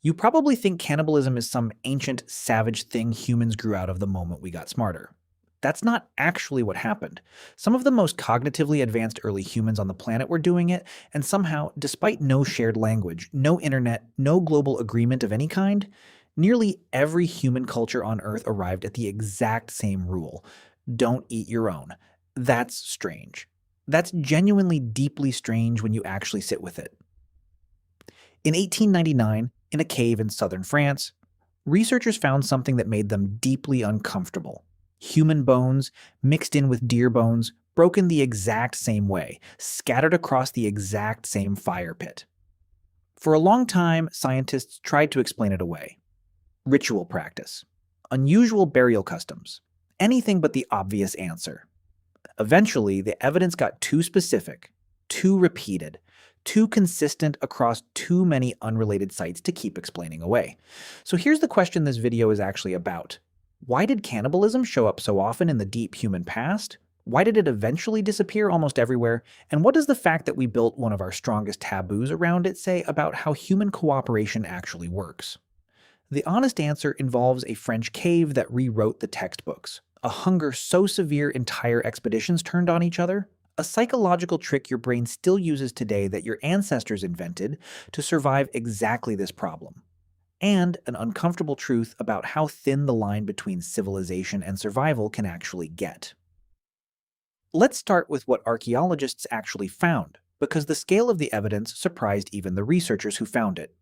You probably think cannibalism is some ancient, savage thing humans grew out of the moment we got smarter. That's not actually what happened. Some of the most cognitively advanced early humans on the planet were doing it, and somehow, despite no shared language, no internet, no global agreement of any kind, nearly every human culture on Earth arrived at the exact same rule: don't eat your own. That's strange. That's genuinely deeply strange when you actually sit with it. In 1899, in a cave in southern France, researchers found something that made them deeply uncomfortable. Human bones mixed in with deer bones, broken the exact same way, scattered across the exact same fire pit. For a long time, scientists tried to explain it away. Ritual practice, unusual burial customs, anything but the obvious answer. Eventually, the evidence got too specific, too repeated, too consistent across too many unrelated sites to keep explaining away. So here's the question this video is actually about. Why did cannibalism show up so often in the deep human past? Why did it eventually disappear almost everywhere? And what does the fact that we built one of our strongest taboos around it say about how human cooperation actually works? The honest answer involves a French cave that rewrote the textbooks, a hunger so severe entire expeditions turned on each other, a psychological trick your brain still uses today that your ancestors invented to survive exactly this problem, and an uncomfortable truth about how thin the line between civilization and survival can actually get. Let's start with what archaeologists actually found, because the scale of the evidence surprised even the researchers who found it.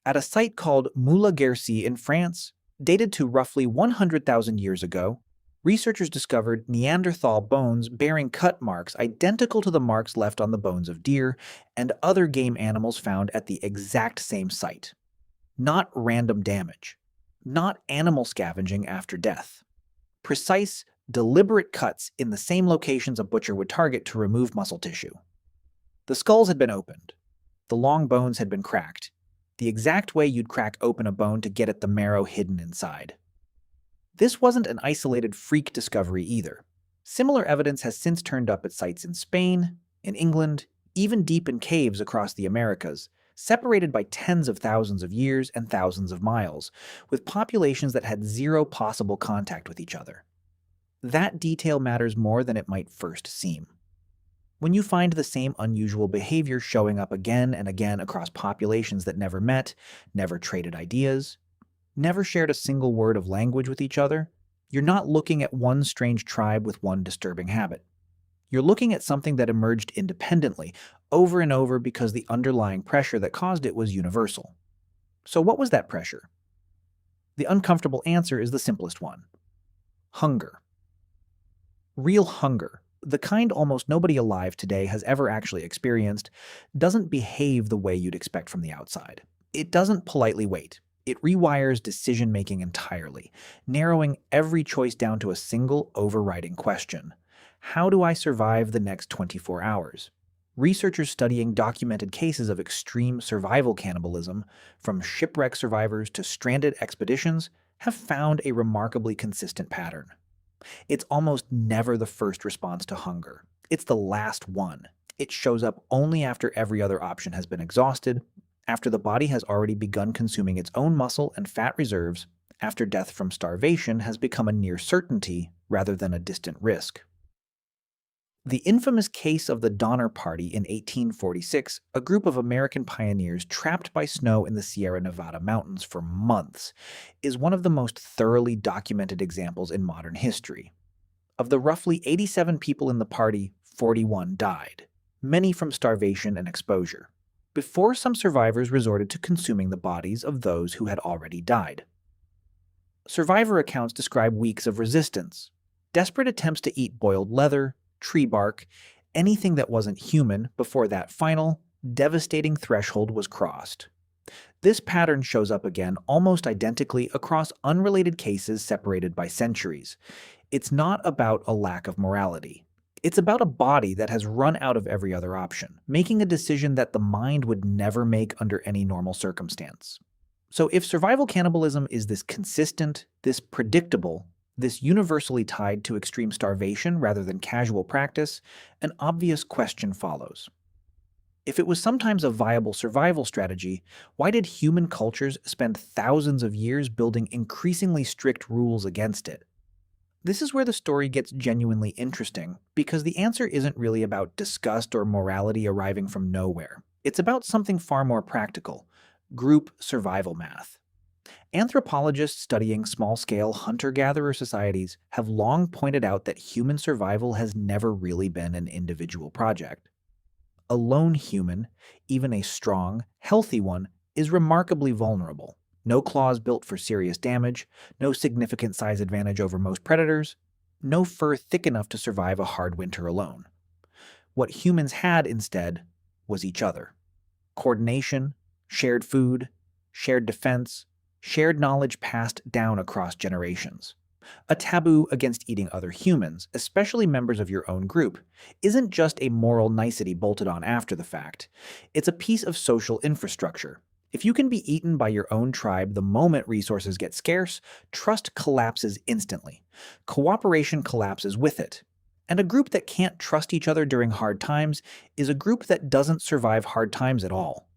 At a site called Moula-Guercy in France, dated to roughly 100,000 years ago, researchers discovered Neanderthal bones bearing cut marks identical to the marks left on the bones of deer and other game animals found at the exact same site. Not random damage. Not animal scavenging after death. Precise, deliberate cuts in the same locations a butcher would target to remove muscle tissue. The skulls had been opened. The long bones had been cracked, the exact way you'd crack open a bone to get at the marrow hidden inside. This wasn't an isolated freak discovery either. Similar evidence has since turned up at sites in Spain, in England, even deep in caves across the Americas, separated by tens of thousands of years and thousands of miles, with populations that had zero possible contact with each other. That detail matters more than it might first seem. When you find the same unusual behavior showing up again and again across populations that never met, never traded ideas, never shared a single word of language with each other, you're not looking at one strange tribe with one disturbing habit. You're looking at something that emerged independently, over and over because the underlying pressure that caused it was universal. So what was that pressure? The uncomfortable answer is the simplest one. Hunger. Real hunger, the kind almost nobody alive today has ever actually experienced, doesn't behave the way you'd expect from the outside. It doesn't politely wait. It rewires decision-making entirely, narrowing every choice down to a single overriding question. How do I survive the next 24 hours? Researchers studying documented cases of extreme survival cannibalism, from shipwreck survivors to stranded expeditions, have found a remarkably consistent pattern. It's almost never the first response to hunger. It's the last one. It shows up only after every other option has been exhausted, after the body has already begun consuming its own muscle and fat reserves, after death from starvation has become a near certainty rather than a distant risk. The infamous case of the Donner Party in 1846, a group of American pioneers trapped by snow in the Sierra Nevada mountains for months, is one of the most thoroughly documented examples in modern history. Of the roughly 87 people in the party, 41 died, many from starvation and exposure, before some survivors resorted to consuming the bodies of those who had already died. Survivor accounts describe weeks of resistance, desperate attempts to eat boiled leather, tree bark, anything that wasn't human before that final, devastating threshold was crossed. This pattern shows up again almost identically across unrelated cases separated by centuries. It's not about a lack of morality. It's about a body that has run out of every other option, making a decision that the mind would never make under any normal circumstance. So if survival cannibalism is this consistent, this predictable, this universally tied to extreme starvation rather than casual practice, an obvious question follows. If it was sometimes a viable survival strategy, why did human cultures spend thousands of years building increasingly strict rules against it? This is where the story gets genuinely interesting, because the answer isn't really about disgust or morality arriving from nowhere. It's about something far more practical: group survival math. Anthropologists studying small scale hunter gatherer societies have long pointed out that human survival has never really been an individual project. A lone human, even a strong, healthy one, is remarkably vulnerable. No claws built for serious damage, no significant size advantage over most predators, no fur thick enough to survive a hard winter alone. What humans had instead was each other. Coordination, shared food, shared defense, shared knowledge passed down across generations. A taboo against eating other humans, especially members of your own group, isn't just a moral nicety bolted on after the fact. It's a piece of social infrastructure. If you can be eaten by your own tribe the moment resources get scarce, trust collapses instantly. Cooperation collapses with it. And a group that can't trust each other during hard times is a group that doesn't survive hard times at all.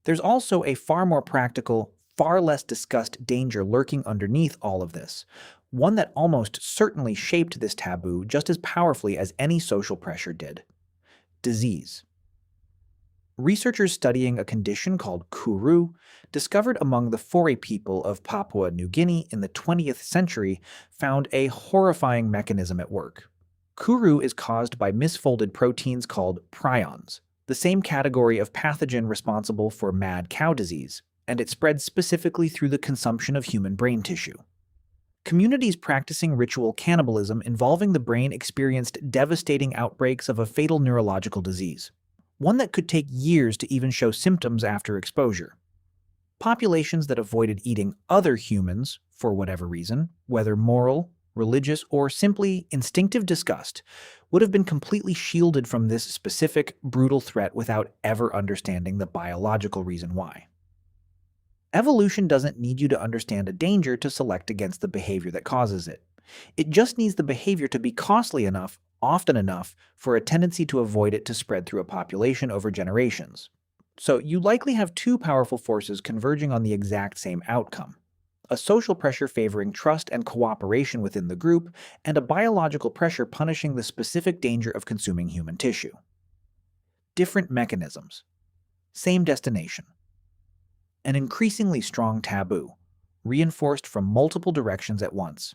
There's also a far more practical, far less discussed danger lurking underneath all of this, one that almost certainly shaped this taboo just as powerfully as any social pressure did: disease. Researchers studying a condition called kuru discovered among the Fore people of Papua New Guinea in the 20th century found a horrifying mechanism at work. Kuru is caused by misfolded proteins called prions, the same category of pathogen responsible for mad cow disease, and it spreads specifically through the consumption of human brain tissue. Communities practicing ritual cannibalism involving the brain experienced devastating outbreaks of a fatal neurological disease, one that could take years to even show symptoms after exposure. Populations that avoided eating other humans, for whatever reason, whether moral, religious, or simply instinctive disgust, would have been completely shielded from this specific, brutal threat without ever understanding the biological reason why. Evolution doesn't need you to understand a danger to select against the behavior that causes it. It just needs the behavior to be costly enough, often enough, for a tendency to avoid it to spread through a population over generations. So you likely have two powerful forces converging on the exact same outcome: a social pressure favoring trust and cooperation within the group, and a biological pressure punishing the specific danger of consuming human tissue. Different mechanisms. Same destination. An increasingly strong taboo, reinforced from multiple directions at once,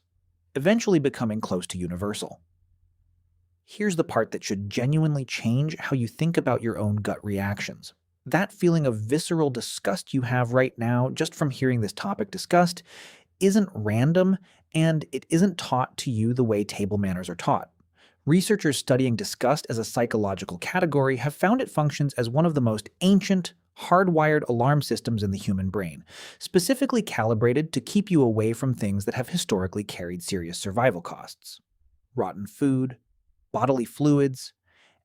eventually becoming close to universal. Here's the part that should genuinely change how you think about your own gut reactions. That feeling of visceral disgust you have right now just from hearing this topic discussed isn't random, and it isn't taught to you the way table manners are taught. Researchers studying disgust as a psychological category have found it functions as one of the most ancient, hardwired alarm systems in the human brain, specifically calibrated to keep you away from things that have historically carried serious survival costs. Rotten food, bodily fluids,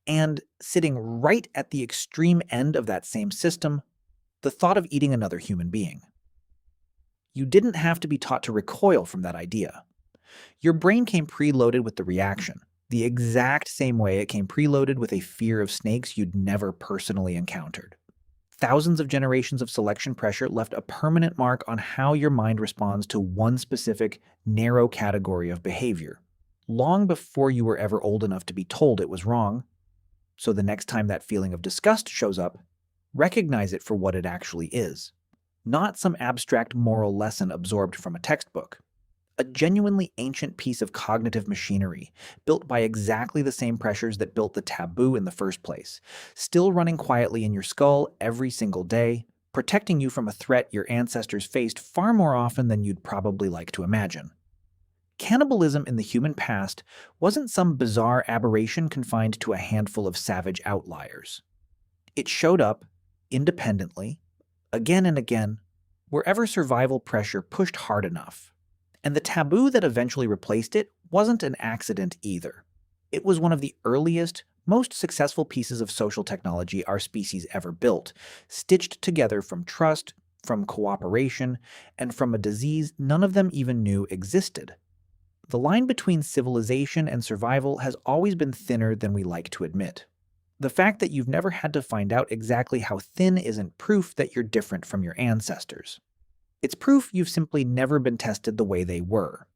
and sitting right at the extreme end of that same system, the thought of eating another human being. You didn't have to be taught to recoil from that idea. Your brain came preloaded with the reaction, the exact same way it came preloaded with a fear of snakes you'd never personally encountered. Thousands of generations of selection pressure left a permanent mark on how your mind responds to one specific, narrow category of behavior, long before you were ever old enough to be told it was wrong. So the next time that feeling of disgust shows up, recognize it for what it actually is. Not some abstract moral lesson absorbed from a textbook. A genuinely ancient piece of cognitive machinery, built by exactly the same pressures that built the taboo in the first place, still running quietly in your skull every single day, protecting you from a threat your ancestors faced far more often than you'd probably like to imagine. Cannibalism in the human past wasn't some bizarre aberration confined to a handful of savage outliers. It showed up, independently, again and again, wherever survival pressure pushed hard enough. And the taboo that eventually replaced it wasn't an accident either. It was one of the earliest, most successful pieces of social technology our species ever built, stitched together from trust, from cooperation, and from a disease none of them even knew existed. The line between civilization and survival has always been thinner than we like to admit. The fact that you've never had to find out exactly how thin isn't proof that you're different from your ancestors. It's proof you've simply never been tested the way they were.